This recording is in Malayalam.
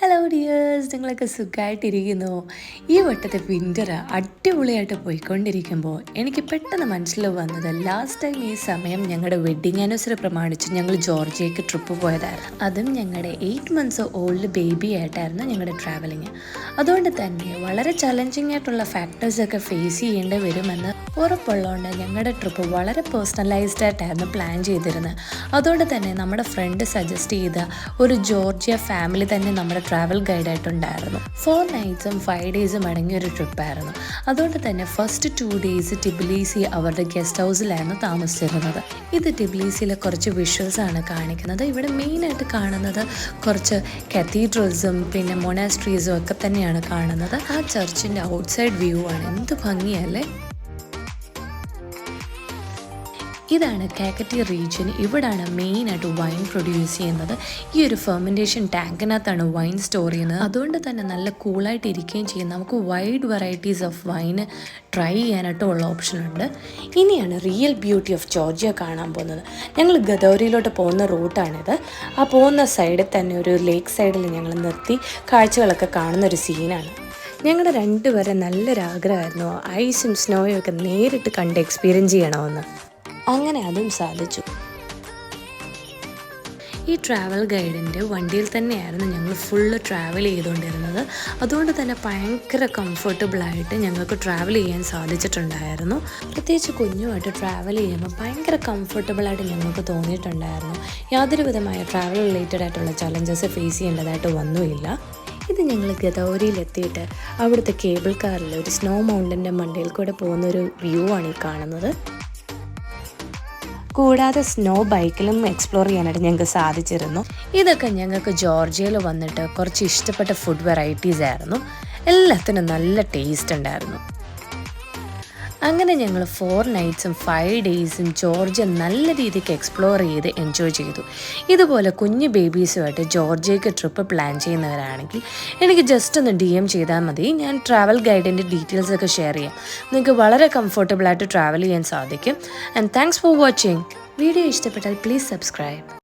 ഹലോ ഡിയേഴ്സ്, നിങ്ങളൊക്കെ സുഖമായിട്ടിരിക്കുന്നു. ഈ വട്ടത്തെ വിൻ്റർ അടിപൊളിയായിട്ട് പോയിക്കൊണ്ടിരിക്കുമ്പോൾ എനിക്ക് പെട്ടെന്ന് മനസ്സിൽ വന്നത് ലാസ്റ്റ് ടൈം ഈ സമയം ഞങ്ങളുടെ വെഡ്ഡിങ് ആനിവേഴ്സറി പ്രമാണിച്ച് ഞങ്ങൾ ജോർജിയയ്ക്ക് ട്രിപ്പ് പോയതായിരുന്നു. അതും ഞങ്ങളുടെ 8 months ഓൾഡ് ബേബി ആയിട്ടായിരുന്നു ഞങ്ങളുടെ ട്രാവലിങ്. അതുകൊണ്ട് തന്നെ വളരെ ചലഞ്ചിങ് ആയിട്ടുള്ള ഫാക്ടേഴ്സൊക്കെ ഫേസ് ചെയ്യേണ്ടി വരുമെന്ന് ഉറപ്പുള്ളതുകൊണ്ട് ഞങ്ങളുടെ ട്രിപ്പ് വളരെ പേഴ്സണലൈസ്ഡ് ആയിട്ടായിരുന്നു പ്ലാൻ ചെയ്തിരുന്നത്. അതുകൊണ്ട് തന്നെ നമ്മുടെ ഫ്രണ്ട് സജസ്റ്റ് ചെയ്ത ഒരു ജോർജിയ ഫാമിലി തന്നെ നമ്മുടെ ട്രാവൽ ഗൈഡായിട്ടുണ്ടായിരുന്നു. 4 nights 5 days അടങ്ങിയ ഒരു ട്രിപ്പായിരുന്നു. അതുകൊണ്ട് തന്നെ ഫസ്റ്റ് 2 days ടിബിലിസി അവരുടെ ഗസ്റ്റ് ഹൗസിലായിരുന്നു താമസിച്ചിരുന്നത്. ഇത് ടിബിലിസിയിലെ കുറച്ച് വിഷ്വൽസാണ് കാണിക്കുന്നത്. ഇവിടെ മെയിനായിട്ട് കാണുന്നത് കുറച്ച് കത്തീഡ്രൽസും പിന്നെ മൊനാസ്ട്രീസും ഒക്കെ തന്നെയാണ് കാണുന്നത്. ആ ചർച്ചിൻ്റെ ഔട്ട്സൈഡ് വ്യൂ ആണ്. എന്ത് ഭംഗിയല്ലേ. ഇതാണ് കാക്കറ്റി റീജിയൻ. ഇവിടാണ് മെയിനായിട്ട് വൈൻ പ്രൊഡ്യൂസ് ചെയ്യുന്നത്. ഈ ഒരു ഫെർമെൻറ്റേഷൻ ടാങ്കിനകത്താണ് വൈൻ സ്റ്റോർ ചെയ്യുന്നത്. അതുകൊണ്ട് തന്നെ നല്ല കൂളായിട്ട് ഇരിക്കുകയും ചെയ്യും. നമുക്ക് wide varieties of wine try ചെയ്യാനായിട്ടുള്ള ഓപ്ഷനുണ്ട്. ഇനിയാണ് റിയൽ ബ്യൂട്ടി ഓഫ് ജോർജിയ കാണാൻ പോകുന്നത്. ഞങ്ങൾ ഗദോരിയിലോട്ട് പോകുന്ന റൂട്ടാണിത്. ആ പോകുന്ന സൈഡിൽ തന്നെ ഒരു ലേക്ക് സൈഡിൽ ഞങ്ങൾ നിർത്തി കാഴ്ചകളൊക്കെ കാണുന്നൊരു സീനാണ്. ഞങ്ങളുടെ രണ്ടുപേരെ നല്ലൊരാഗ്രഹമായിരുന്നു ഐസും സ്നോയും ഒക്കെ നേരിട്ട് കണ്ട് എക്സ്പീരിയൻസ് ചെയ്യണമെന്ന്. അങ്ങനെ അതും സാധിച്ചു. ഈ ട്രാവൽ ഗൈഡിൻ്റെ വണ്ടിയിൽ തന്നെയായിരുന്നു ഞങ്ങൾ ഫുള്ള് ട്രാവൽ ചെയ്തുകൊണ്ടിരുന്നത്. അതുകൊണ്ട് തന്നെ ഭയങ്കര കംഫർട്ടബിളായിട്ട് ഞങ്ങൾക്ക് ട്രാവൽ ചെയ്യാൻ സാധിച്ചിട്ടുണ്ടായിരുന്നു. പ്രത്യേകിച്ച് കുഞ്ഞുമായിട്ട് ട്രാവൽ ചെയ്യുമ്പോൾ ഭയങ്കര കംഫർട്ടബിളായിട്ട് ഞങ്ങൾക്ക് തോന്നിയിട്ടുണ്ടായിരുന്നു. യാതൊരു വിധമായ ട്രാവൽ റിലേറ്റഡ് ആയിട്ടുള്ള ചലഞ്ചസ് ഫേസ് ചെയ്യേണ്ടതായിട്ട് വന്നുമില്ല. ഇത് ഞങ്ങൾ ഗദോരിയിലെത്തിയിട്ട് അവിടുത്തെ കേബിൾ കാറിൽ ഒരു സ്നോ മൗണ്ടൻ്റെ മണ്ടയിൽ കൂടെ പോകുന്നൊരു വ്യൂ ആണ് ഈ കാണുന്നത്. കൂടാതെ സ്നോ ബൈക്കിലും എക്സ്പ്ലോർ ചെയ്യാനായിട്ട് ഞങ്ങൾക്ക് സാധിച്ചിരുന്നു. ഇതൊക്കെ ഞങ്ങൾക്ക് ജോർജിയയിൽ വന്നിട്ട് കുറച്ച് ഇഷ്ടപ്പെട്ട ഫുഡ് വെറൈറ്റീസ് ആയിരുന്നു. എല്ലാത്തിനും നല്ല ടേസ്റ്റ് ഉണ്ടായിരുന്നു. അങ്ങനെ ഞങ്ങൾ 4 nights 5 days ജോർജിയ നല്ല രീതിക്ക് എക്സ്പ്ലോർ ചെയ്ത് എൻജോയ് ചെയ്തു. ഇതുപോലെ കുഞ്ഞു ബേബീസുമായിട്ട് ജോർജിയയ്ക്ക് ട്രിപ്പ് പ്ലാൻ ചെയ്യുന്നവരാണെങ്കിൽ എനിക്ക് ജസ്റ്റ് ഒന്ന് DM ചെയ്താൽ മതി. ഞാൻ ട്രാവൽ ഗൈഡിൻ്റെ ഡീറ്റെയിൽസൊക്കെ ഷെയർ ചെയ്യാം. നിങ്ങൾക്ക് വളരെ കംഫർട്ടബിളായിട്ട് ട്രാവൽ ചെയ്യാൻ സാധിക്കും. And thanks for watching. Video ഇഷ്ടപ്പെട്ടാൽ പ്ലീസ് സബ്സ്ക്രൈബ്.